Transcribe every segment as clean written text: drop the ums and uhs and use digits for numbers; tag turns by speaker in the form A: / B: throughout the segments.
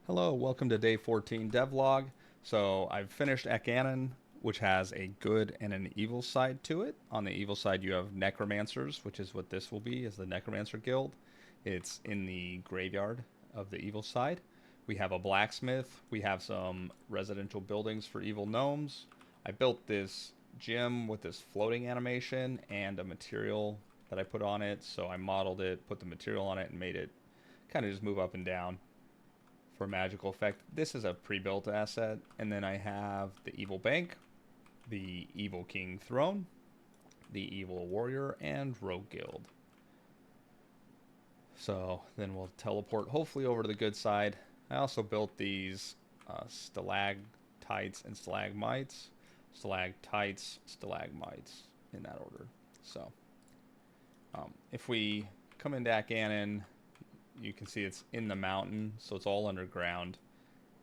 A: Hello, welcome to day 14 devlog. So I've finished Ak'Anon, which has a good and an evil side to it. On the evil side, you have necromancers, which is what this will be, is the necromancer guild. It's in the graveyard of the evil side. We have a blacksmith. We have some residential buildings for evil gnomes. I built this gym with this floating animation and a material that I put on it. So I modeled it, put the material on it, and made it kind of just move up and down for magical effect. This is a pre-built asset, and then I have the evil bank, the evil king throne, the evil warrior, and rogue guild. So then we'll teleport hopefully over to the good side. I also built these stalactites and stalagmites, stalactites, stalagmites in that order. So if we come into Ak'Anon, you can see it's in the mountain, so it's all underground.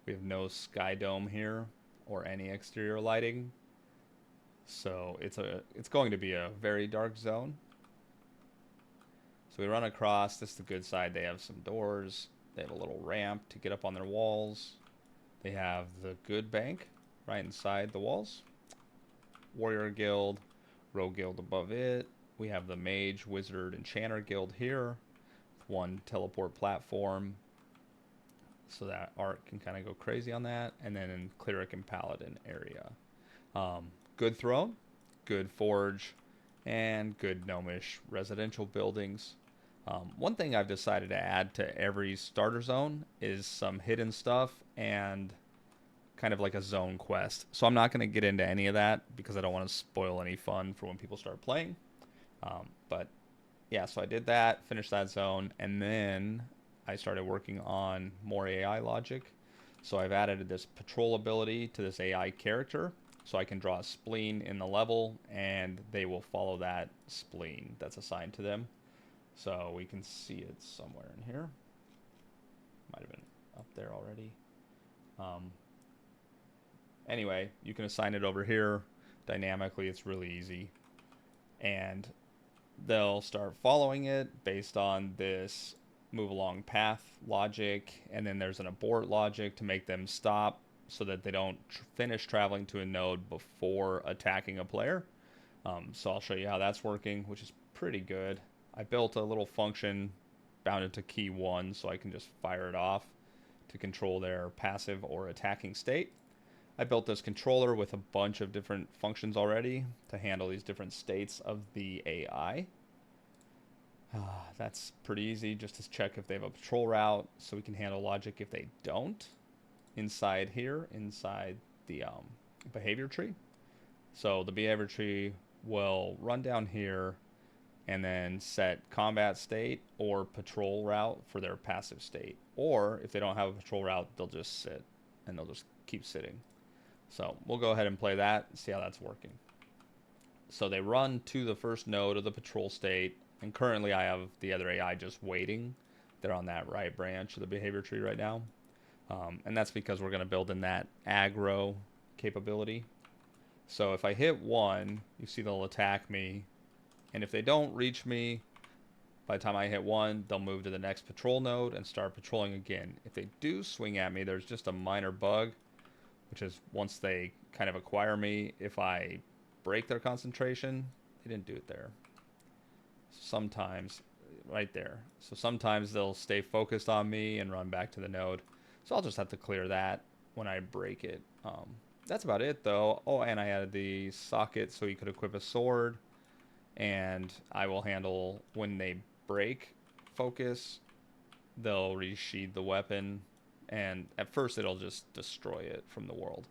A: We have no sky dome here or any exterior lighting, so it's going to be a very dark zone. So we run across. This is the good side. They have some doors. They have a little ramp to get up on their walls. They have the good bank right inside the walls. Warrior guild, rogue guild above it. We have the mage, wizard, enchanter guild here. One teleport platform, so that art can kind of go crazy on that. And then in cleric and paladin area, good throne, good forge, and good gnomish residential buildings. One thing I've decided to add to every starter zone is some hidden stuff and kind of like a zone quest. So I'm not going to get into any of that because I don't want to spoil any fun for when people start playing. But yeah, so I did that, finished that zone, and then I started working on more AI logic. So I've added this patrol ability to this AI character, so I can draw a spleen in the level, and they will follow that spleen that's assigned to them. So we can see it somewhere in here. Might have been up there already. Anyway, you can assign it over here dynamically. It's really easy. And they'll start following it based on this move along path logic, and then there's an abort logic to make them stop so that they don't finish traveling to a node before attacking a player. So I'll show you how that's working, which is pretty good. I built a little function bounded to key 1 so I can just fire it off to control their passive or attacking state. I built this controller with a bunch of different functions already to handle these different states of the AI. That's pretty easy, just to check if they have a patrol route, so we can handle logic if they don't. Inside here, inside the behavior tree. So the behavior tree will run down here and then set combat state or patrol route for their passive state. Or if they don't have a patrol route, they'll just sit and they'll just keep sitting. So we'll go ahead and play that and see how that's working. So they run to the first node of the patrol state, and currently I have the other AI just waiting. They're on that right branch of the behavior tree right now. And that's because we're going to build in that aggro capability. So if I hit 1, you see they'll attack me. And if they don't reach me, by the time I hit 1, they'll move to the next patrol node and start patrolling again. If they do swing at me, there's just a minor bug, which is once they kind of acquire me, if I break their concentration, they didn't do it there. Sometimes, right there. So sometimes they'll stay focused on me and run back to the node. So I'll just have to clear that when I break it. That's about it, though. Oh, and I added the socket so you could equip a sword. And I will handle when they break focus, they'll resheath the weapon. And at first, it'll just destroy it from the world.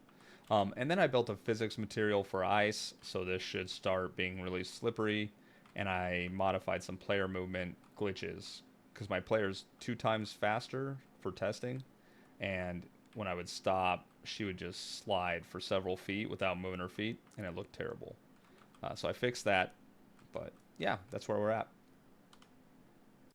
A: And then I built a physics material for ice, so this should start being really slippery. And I modified some player movement glitches because my player's 2 times faster for testing. And when I would stop, she would just slide for several feet without moving her feet, and it looked terrible. So I fixed that. But yeah, that's where we're at.